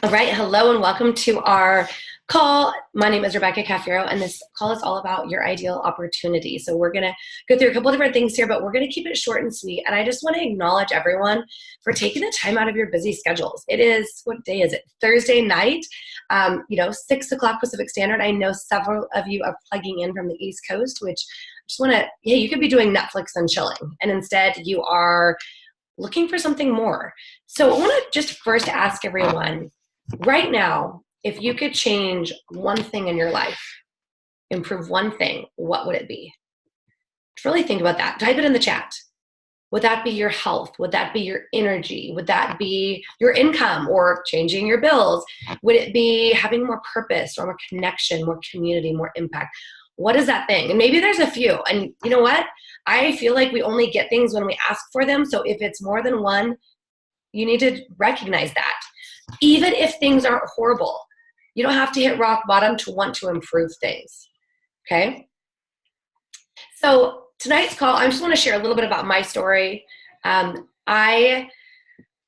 All right, hello and welcome to our call. My name is Rebecca Cafiero, and this call is all about your ideal opportunity. So we're going to go through a couple different things here, but we're going to keep it short and sweet. And I just want to acknowledge everyone for taking the time out of your busy schedules. It is, what day is it? Thursday night, 6 o'clock Pacific Standard. I know several of you are plugging in from the East Coast, which I just want to, you could be doing Netflix and chilling. And instead you are looking for something more. So I want to just first ask everyone, right now, if you could change one thing in your life, improve one thing, what would it be? Just really think about that. Type it in the chat. Would that be your health? Would that be your energy? Would that be your income or changing your bills? Would it be having more purpose or more connection, more community, more impact? What is that thing? And maybe there's a few. And you know what? I feel like we only get things when we ask for them. So if it's more than one, you need to recognize that. Even if things aren't horrible, you don't have to hit rock bottom to want to improve things, okay? So tonight's call, I just want to share a little bit about my story. Oh my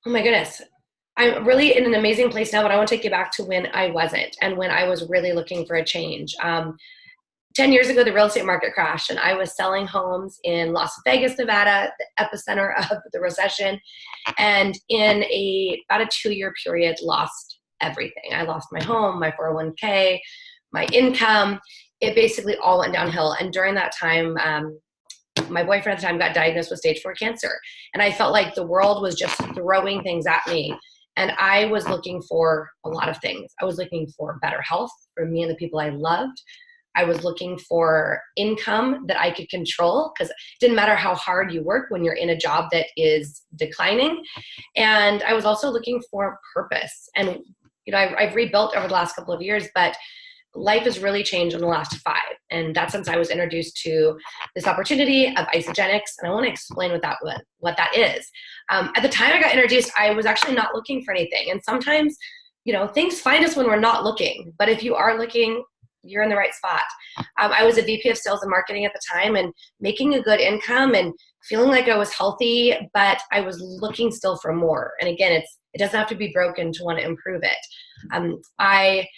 goodness, I'm really in an amazing place now, but I want to take you back to when I wasn't and when I was really looking for a change. 10 years ago, the real estate market crashed, and I was selling homes in Las Vegas, Nevada, the epicenter of the recession, and in about a 2-year period, lost everything. I lost my home, my 401k, my income. It basically all went downhill. And during that time, my boyfriend at the time got diagnosed with stage 4 cancer, and I felt like the world was just throwing things at me. And I was looking for a lot of things. I was looking for better health for me and the people I loved. I was looking for income that I could control, because it didn't matter how hard you work when you're in a job that is declining. And I was also looking for purpose. And, I've rebuilt over the last couple of years, but life has really changed in the last 5. And that's since I was introduced to this opportunity of Isagenix. And I want to explain what that is. At the time I got introduced, I was actually not looking for anything. And sometimes, things find us when we're not looking. But if you are looking, you're in the right spot. I was a VP of sales and marketing at the time and making a good income and feeling like I was healthy, but I was looking still for more. And again, it doesn't have to be broken to want to improve it. I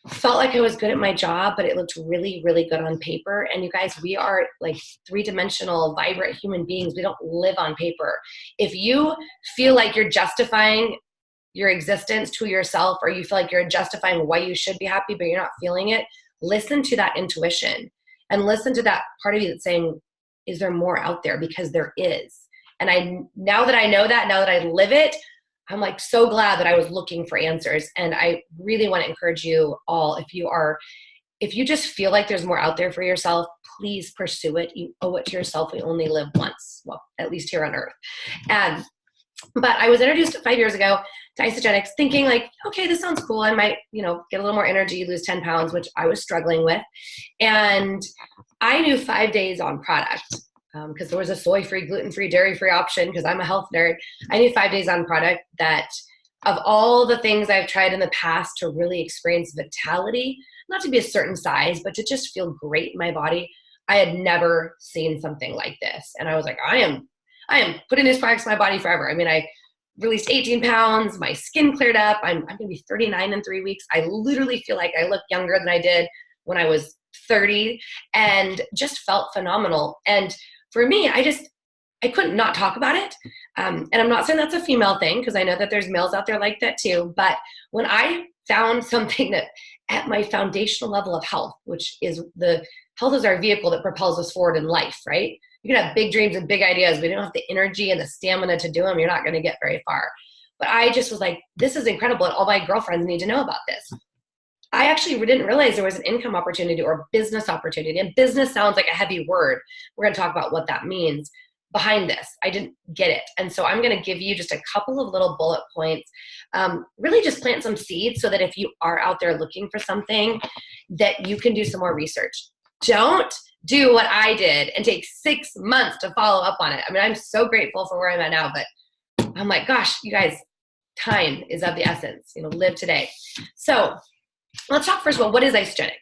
felt like I was good at my job, but it looked really, really good on paper. And you guys, we are like 3-dimensional, vibrant human beings. We don't live on paper. If you feel like you're justifying your existence to yourself, or you feel like you're justifying why you should be happy, but you're not feeling it, listen to that intuition and listen to that part of you that's saying, is there more out there? Because there is. And now that I know that, now that I live it, I'm like so glad that I was looking for answers. And I really want to encourage you all, if you just feel like there's more out there for yourself, please pursue it. You owe it to yourself. We only live once, well, at least here on earth. But I was introduced 5 years ago to Isagenix thinking like, okay, this sounds cool. I might, get a little more energy, lose 10 pounds, which I was struggling with. And I knew 5 days on product because there was a soy-free, gluten-free, dairy-free option because I'm a health nerd. I knew 5 days on product that of all the things I've tried in the past to really experience vitality, not to be a certain size, but to just feel great in my body, I had never seen something like this. And I was like, I am putting these products in my body forever. I mean, I released 18 pounds, my skin cleared up. I'm going to be 39 in 3 weeks. I literally feel like I look younger than I did when I was 30 and just felt phenomenal. And for me, I couldn't not talk about it. And I'm not saying that's a female thing, because I know that there's males out there like that too. But when I found something that at my foundational level of health, which is health is our vehicle that propels us forward in life, right? You can have big dreams and big ideas, but you don't have the energy and the stamina to do them, you're not going to get very far. But I just was like, this is incredible, and all my girlfriends need to know about this. I actually didn't realize there was an income opportunity or business opportunity. And business sounds like a heavy word. We're going to talk about what that means behind this. I didn't get it. And so I'm going to give you just a couple of little bullet points, really just plant some seeds so that if you are out there looking for something, that you can do some more research. Don't do what I did and take 6 months to follow up on it. I mean, I'm so grateful for where I'm at now, but I'm like, gosh, you guys, time is of the essence. Live today. So Let's talk first about what is Isagenix.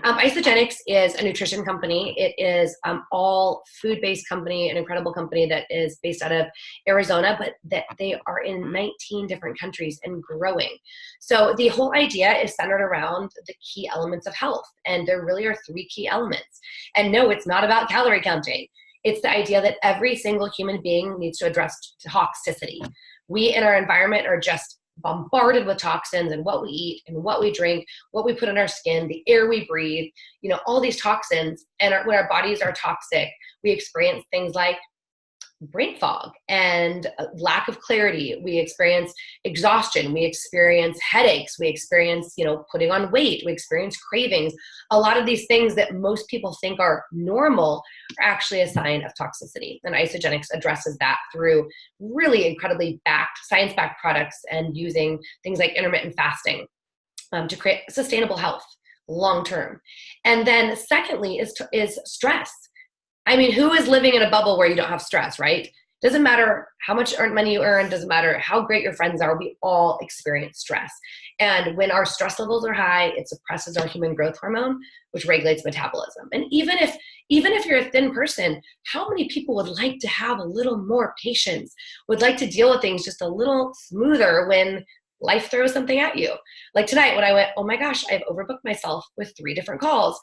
Isagenix is a nutrition company. It is all food-based company, an incredible company that is based out of Arizona, but that they are in 19 different countries and growing. So the whole idea is centered around the key elements of health. And there really are 3 key elements. And no, it's not about calorie counting. It's the idea that every single human being needs to address toxicity. We in our environment are just bombarded with toxins and what we eat and what we drink, what we put on our skin, the air we breathe, all these toxins. And when our bodies are toxic, we experience things like brain fog and lack of clarity. We experience exhaustion. We experience headaches. We experience, putting on weight. We experience cravings. A lot of these things that most people think are normal are actually a sign of toxicity. And Isagenix addresses that through really incredibly science-backed products and using things like intermittent fasting to create sustainable health long-term. And then secondly is stress. I mean, who is living in a bubble where you don't have stress, right? Doesn't matter how much money you earn, doesn't matter how great your friends are, we all experience stress. And when our stress levels are high, it suppresses our human growth hormone, which regulates metabolism. And even if you're a thin person, how many people would like to have a little more patience, would like to deal with things just a little smoother when life throws something at you? Like tonight when I went, oh my gosh, I've overbooked myself with 3 different calls.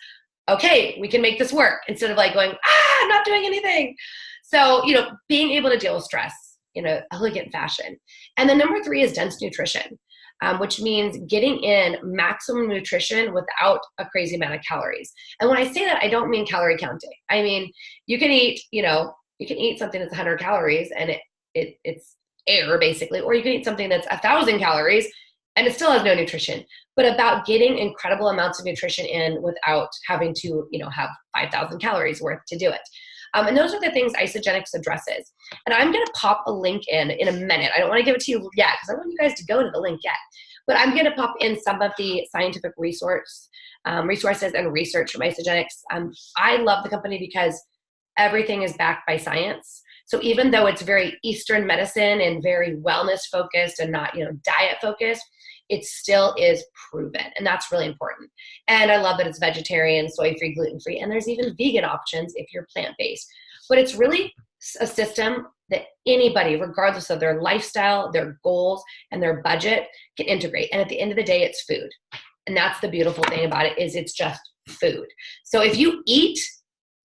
Okay, we can make this work, instead of like going, I'm not doing anything. So, being able to deal with stress in an elegant fashion. And then number 3 is dense nutrition, which means getting in maximum nutrition without a crazy amount of calories. And when I say that, I don't mean calorie counting. I mean, you can eat something that's 100 calories and it's air basically, or you can eat something that's 1,000 calories and it still has no nutrition. But about getting incredible amounts of nutrition in without having to, have 5,000 calories worth to do it. And those are the things Isagenix addresses. And I'm going to pop a link in a minute. I don't want to give it to you yet because I want you guys to go to the link yet. But I'm going to pop in some of the scientific resources and research from Isagenix. I love the company because everything is backed by science. So even though it's very Eastern medicine and very wellness focused and not, diet focused, it still is proven. And that's really important. And I love that it's vegetarian, soy-free, gluten-free, and there's even vegan options if you're plant-based. But it's really a system that anybody, regardless of their lifestyle, their goals, and their budget, can integrate. And at the end of the day, it's food. And that's the beautiful thing about it, is it's just food. So if you eat,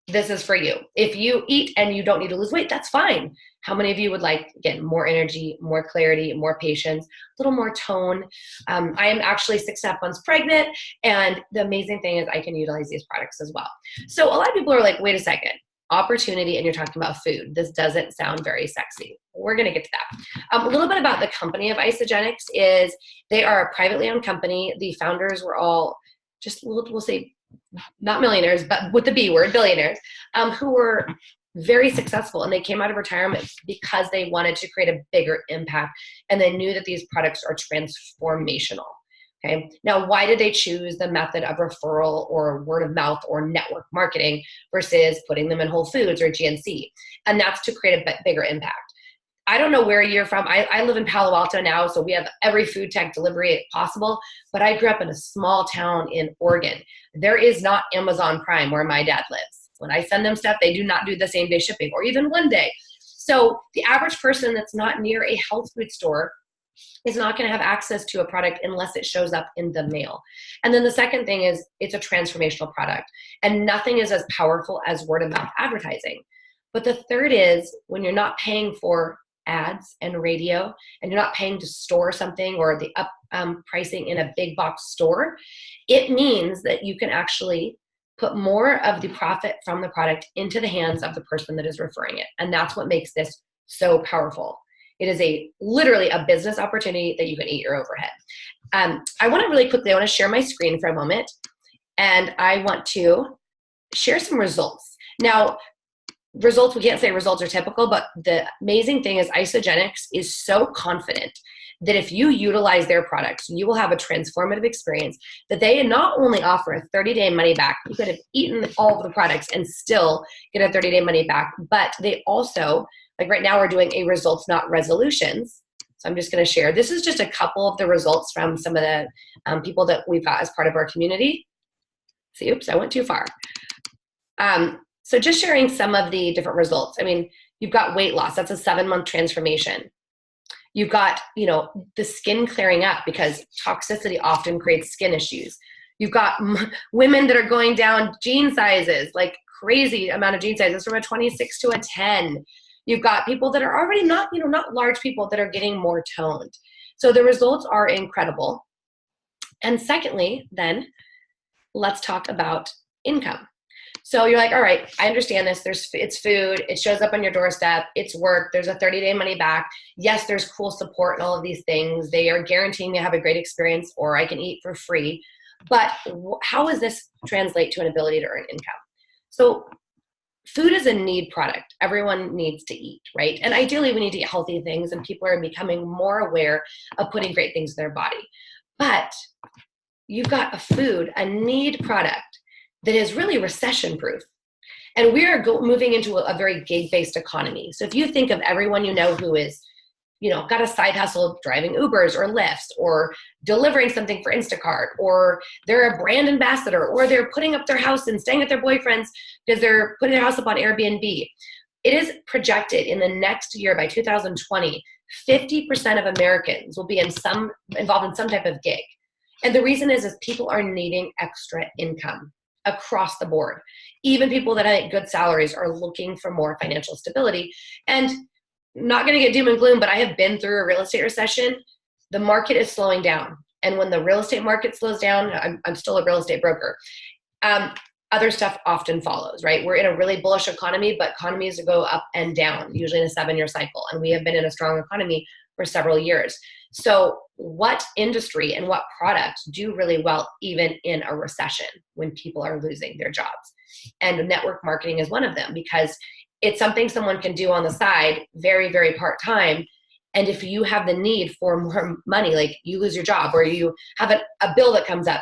this is for you. If you eat and you don't need to lose weight, that's fine. How many of you would like, again, more energy, more clarity, more patience, a little more tone? I am actually 6.5 months pregnant, and the amazing thing is I can utilize these products as well. So a lot of people are like, wait a second, opportunity, and you're talking about food. This doesn't sound very sexy. We're going to get to that. A little bit about the company of Isagenix is they are a privately owned company. The founders were all just, we'll say, not millionaires, but with the B word, billionaires, who were very successful, and they came out of retirement because they wanted to create a bigger impact, and they knew that these products are transformational. Okay. Now, why did they choose the method of referral or word of mouth or network marketing versus putting them in Whole Foods or GNC? And that's to create a bigger impact. I don't know where you're from. I live in Palo Alto now, so we have every food tech delivery possible, but I grew up in a small town in Oregon. There is not Amazon Prime where my dad lives. When I send them stuff, they do not do the same day shipping or even one day. So the average person that's not near a health food store is not going to have access to a product unless it shows up in the mail. And then the second thing is it's a transformational product, and nothing is as powerful as word of mouth advertising. But the third is when you're not paying for ads and radio, and you're not paying to store something or the pricing in a big box store, it means that you can actually put more of the profit from the product into the hands of the person that is referring it. And that's what makes this so powerful. It is literally a business opportunity that you can eat your overhead. I want to share my screen for a moment, and I want to share some results. Now, results, we can't say results are typical, but the amazing thing is Isagenix is so confident that if you utilize their products, you will have a transformative experience, that they not only offer a 30-day money back, you could have eaten all of the products and still get a 30-day money back, but they also, like right now we're doing a results, not resolutions. So I'm just going to share. This is just a couple of the results from some of the people that we've got as part of our community. See, oops, I went too far. So just sharing some of the different results. I mean, you've got weight loss. That's a 7-month transformation. You've got, the skin clearing up because toxicity often creates skin issues. You've got women that are going down jean sizes, like crazy amount of jean sizes from a 26 to a 10. You've got people that are already not large people that are getting more toned. So the results are incredible. And secondly, then let's talk about income. So you're like, all right, I understand this. It's food. It shows up on your doorstep. It's work. There's a 30-day money back. Yes, there's cool support and all of these things. They are guaranteeing me to have a great experience, or I can eat for free. But how does this translate to an ability to earn income? So food is a need product. Everyone needs to eat, right? And ideally, we need to eat healthy things, and people are becoming more aware of putting great things in their body. But you've got a need product that is really recession-proof. And we are moving into a very gig-based economy. So if you think of everyone who is, got a side hustle driving Ubers or Lyfts or delivering something for Instacart, or they're a brand ambassador, or they're putting up their house and staying at their boyfriend's because they're putting their house up on Airbnb. It is projected in the next year, by 2020, 50% of Americans will be involved in some type of gig. And the reason is people are needing extra income across the board. Even people that have good salaries are looking for more financial stability. And not going to get doom and gloom, but I have been through a real estate recession. The market is slowing down. And when the real estate market slows down, I'm still a real estate broker. Other stuff often follows, right? We're in a really bullish economy, but economies go up and down, usually in a 7-year cycle. And we have been in a strong economy for several years. So what industry and what products do really well even in a recession when people are losing their jobs? And network marketing is one of them, because it's something someone can do on the side, very, very part-time. And if you have the need for more money, like you lose your job or you have a bill that comes up,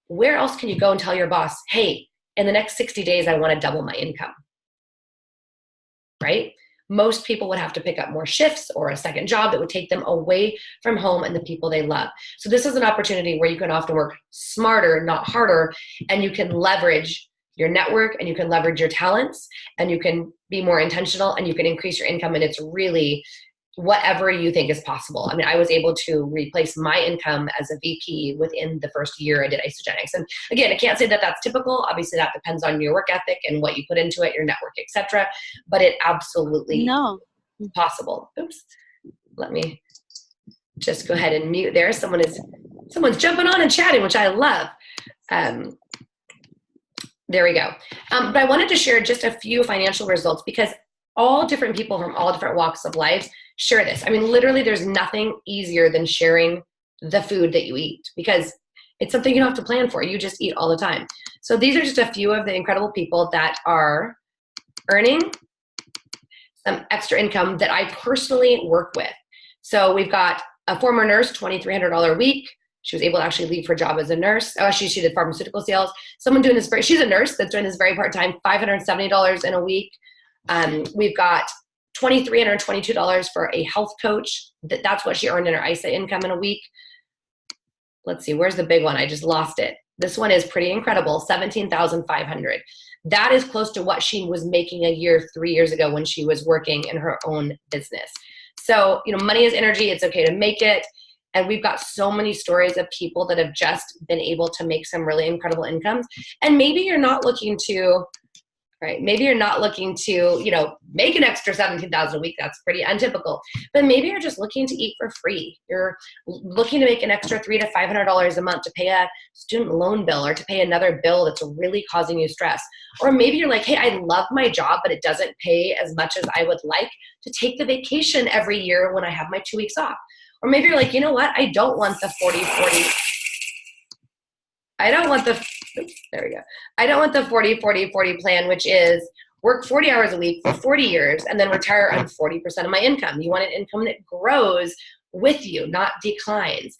where else can you go and tell your boss, hey, in the next 60 days, I want to double my income, right? Most people would have to pick up more shifts or a second job that would take them away from home and the people they love. So this is an opportunity where you can often work smarter, not harder, and you can leverage your network and you can leverage your talents and you can be more intentional and you can increase your income. And it's really whatever you think is possible. I mean, I was able to replace my income as a VP within the first year I did Isagenix. And again, I can't say that that's typical. Obviously, that depends on your work ethic and what you put into it, your network, etc. But it absolutely is possible. Oops. Let me just go ahead and mute there. Someone's jumping on and chatting, which I love. There we go. But I wanted to share just a few financial results because all different people from all different walks of life share this. I mean, literally there's nothing easier than sharing the food that you eat because it's something you don't have to plan for. You just eat all the time. So these are just a few of the incredible people that are earning some extra income that I personally work with. So we've got a former nurse, $2,300 a week. She was able to actually leave her job as a nurse. She did pharmaceutical sales. Someone doing this, she's a nurse that's doing this very part-time, $570 in a week. We've got $2,322 for a health coach. That's what she earned in her ISA income in a week. Let's see, where's the big one? I just lost it. This one is pretty incredible, $17,500. That is close to what she was making a year 3 years ago when she was working in her own business. So, money is energy. It's okay to make it. And we've got so many stories of people that have just been able to make some really incredible incomes. And maybe you're not looking to, right? Maybe you're not looking to, make an extra $17,000 a week. That's pretty untypical. But maybe you're just looking to eat for free. You're looking to make an extra $300 to $500 a month to pay a student loan bill or to pay another bill that's really causing you stress. Or maybe you're like, hey, I love my job, but it doesn't pay as much as I would like to take the vacation every year when I have my 2 weeks off. Or maybe you're like, you know what? I don't want the 40-40. I don't want the 40-40-40 plan, which is work 40 hours a week for 40 years and then retire on 40% of my income. You want an income that grows with you, not declines.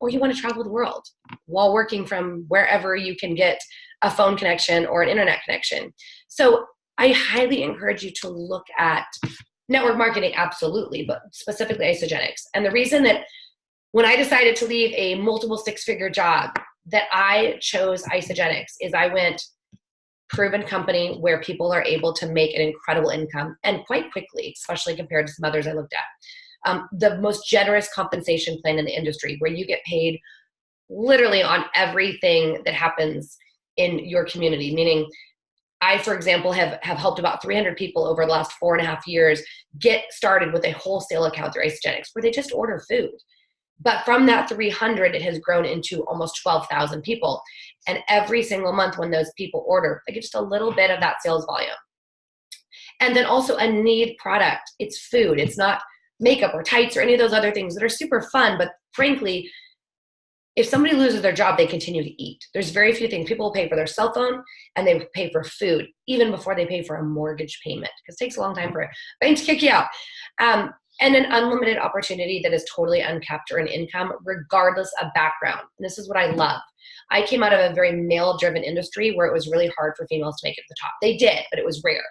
Or you want to travel the world while working from wherever you can get a phone connection or an internet connection. So I highly encourage you to look at Network marketing, absolutely, but specifically Isagenix. And the reason that when I decided to leave a multiple six-figure job that I chose Isagenix is I went proven company where people are able to make an incredible income and quite quickly, especially compared to some others I looked at. The most generous compensation plan in the industry where you get paid literally on everything that happens in your community, meaning I, for example, have helped about 300 people over the last 4.5 years get started with a wholesale account through Isagenix where they just order food. But from that 300, it has grown into almost 12,000 people. And every single month when those people order, they get just a little bit of that sales volume. And then also a need product. It's food. It's not makeup or tights or any of those other things that are super fun. But frankly, if somebody loses their job, they continue to eat. There's very few things. People will pay for their cell phone and they pay for food even before they pay for a mortgage payment because it takes a long time for a bank to kick you out. And an unlimited opportunity that is totally uncapped or an income regardless of background. And this is what I love. I came out of a very male-driven industry where it was really hard for females to make it to the top. They did, but it was rare.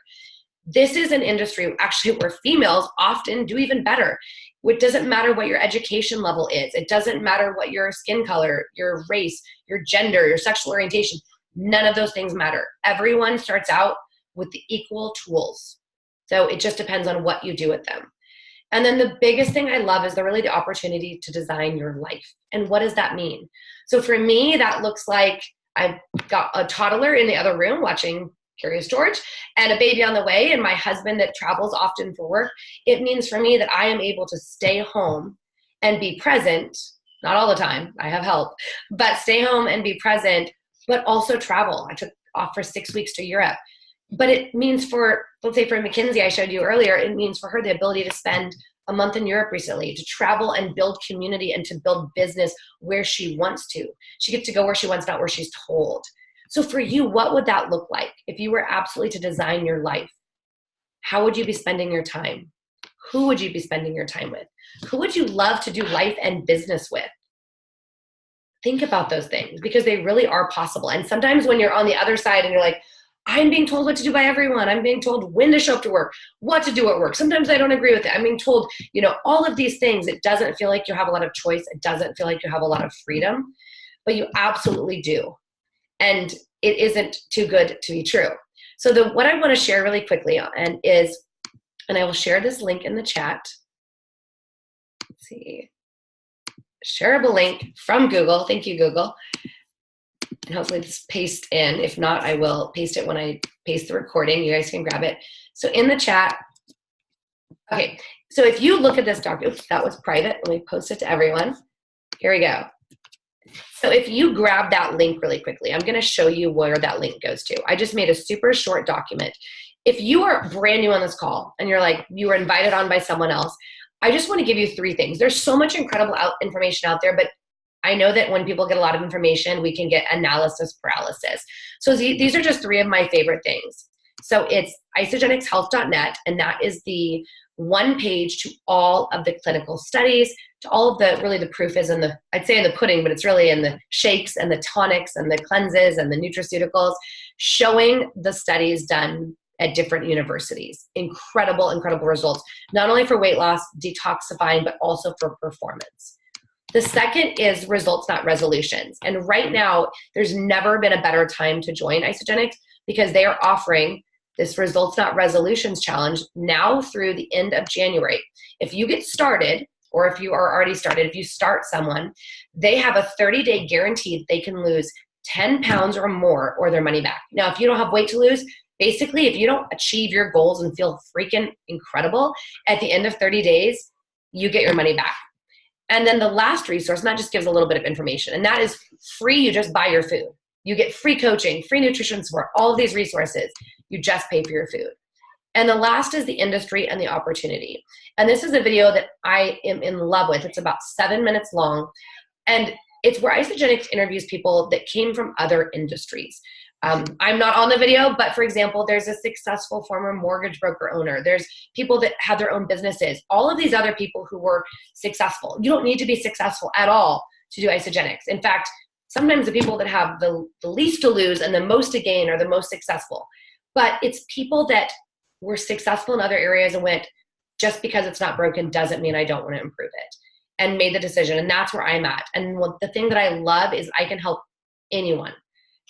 This is an industry actually where females often do even better. It doesn't matter what your education level is. It doesn't matter what your skin color, your race, your gender, your sexual orientation. None of those things matter. Everyone starts out with the equal tools. So it just depends on what you do with them. And then the biggest thing I love is really the opportunity to design your life. And what does that mean? So for me, that looks like I've got a toddler in the other room watching Curious George and a baby on the way and my husband that travels often for work. It means for me that I am able to stay home and be present, not all the time, I have help, but stay home and be present, but also travel. I took off for 6 weeks to Europe. But it means for, let's say for Mackenzie, I showed you earlier, it means for her the ability to spend a month in Europe recently, to travel and build community and to build business where she wants to. She gets to go where she wants, not where she's told. So for you, what would that look like if you were absolutely to design your life? How would you be spending your time? Who would you be spending your time with? Who would you love to do life and business with? Think about those things because they really are possible. And sometimes when you're on the other side and you're like, I'm being told what to do by everyone. I'm being told when to show up to work, what to do at work. Sometimes I don't agree with it. I'm being told, all of these things. It doesn't feel like you have a lot of choice. It doesn't feel like you have a lot of freedom, but you absolutely do. And it isn't too good to be true. So what I want to share really quickly and I will share this link in the chat. Let's see. Shareable link from Google. Thank you, Google. And hopefully this paste in. If not, I will paste it when I paste the recording. You guys can grab it. So in the chat, okay, so if you look at this document, oops, that was private. Let me post it to everyone. Here we go. So if you grab that link really quickly, I'm going to show you where that link goes to. I just made a super short document. If you are brand new on this call and you're like, you were invited on by someone else, I just want to give you 3 things. There's so much incredible information out there, but I know that when people get a lot of information, we can get analysis paralysis. So these are just 3 of my favorite things. So it's isagenixhealth.net, and that is the one page to all of the clinical studies, to all of the proof is in I'd say in the pudding, but it's really in the shakes and the tonics and the cleanses and the nutraceuticals, showing the studies done at different universities. Incredible, incredible results, not only for weight loss, detoxifying, but also for performance. The second is results, not resolutions. And right now, there's never been a better time to join Isagenix because they are offering this results, not resolutions challenge now through the end of January. If you get started, or if you are already started, if you start someone, they have a 30-day guarantee that they can lose 10 pounds or more or their money back. Now, if you don't have weight to lose, basically, if you don't achieve your goals and feel freaking incredible, at the end of 30 days, you get your money back. And then the last resource, and that just gives a little bit of information, and that is free. You just buy your food. You get free coaching, free nutrition support, all of these resources. You just pay for your food. And the last is the industry and the opportunity. And this is a video that I am in love with. It's about 7 minutes long. And it's where Isagenix interviews people that came from other industries. I'm not on the video, but for example, there's a successful former mortgage broker owner. There's people that had their own businesses. All of these other people who were successful. You don't need to be successful at all to do Isagenix. In fact, sometimes the people that have the least to lose and the most to gain are the most successful. But it's people that were successful in other areas and went, just because it's not broken doesn't mean I don't want to improve it, and made the decision. And that's where I'm at. And the thing that I love is I can help anyone.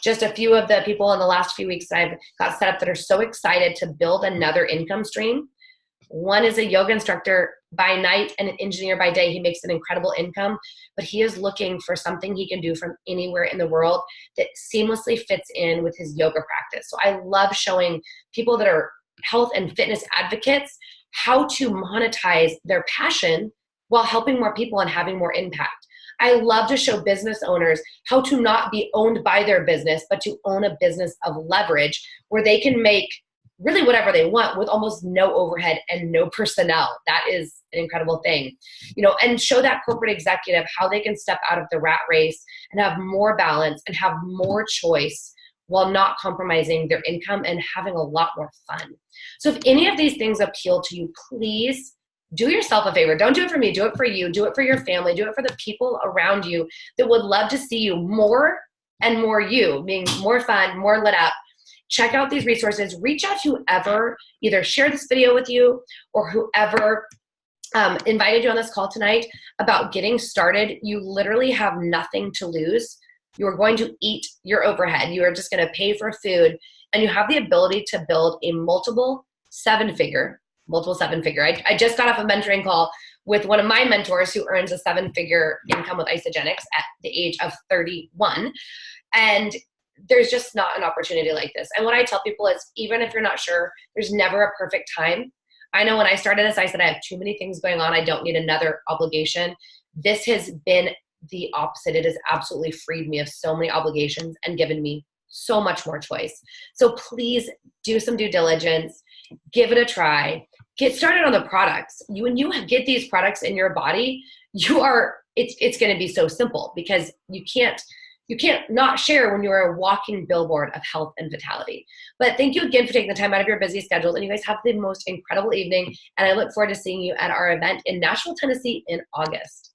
Just a few of the people in the last few weeks I've got set up that are so excited to build another income stream. One is a yoga instructor by night and an engineer by day. He makes an incredible income, but he is looking for something he can do from anywhere in the world that seamlessly fits in with his yoga practice. So I love showing people that are health and fitness advocates how to monetize their passion while helping more people and having more impact. I love to show business owners how to not be owned by their business, but to own a business of leverage where they can make really whatever they want with almost no overhead and no personnel. That is an incredible thing, and show that corporate executive how they can step out of the rat race and have more balance and have more choice while not compromising their income and having a lot more fun. So if any of these things appeal to you, please do yourself a favor. Don't do it for me. Do it for you. Do it for your family. Do it for the people around you that would love to see you more and more you, being more fun, more lit up. Check out these resources. Reach out to whoever either shared this video with you or whoever invited you on this call tonight about getting started. You literally have nothing to lose. You are going to eat your overhead. You are just going to pay for food, and you have the ability to build a multiple seven figure. I just got off a mentoring call with one of my mentors who earns a 7-figure income with Isagenix at the age of 31. And there's just not an opportunity like this. And what I tell people is, even if you're not sure, there's never a perfect time. I know when I started this, I said, I have too many things going on. I don't need another obligation. This has been the opposite. It has absolutely freed me of so many obligations and given me so much more choice. So please do some due diligence, give it a try, get started on the products. When you get these products in your body, it's going to be so simple because you can't not share when you're a walking billboard of health and vitality. But thank you again for taking the time out of your busy schedules, and you guys have the most incredible evening. And I look forward to seeing you at our event in Nashville, Tennessee in August.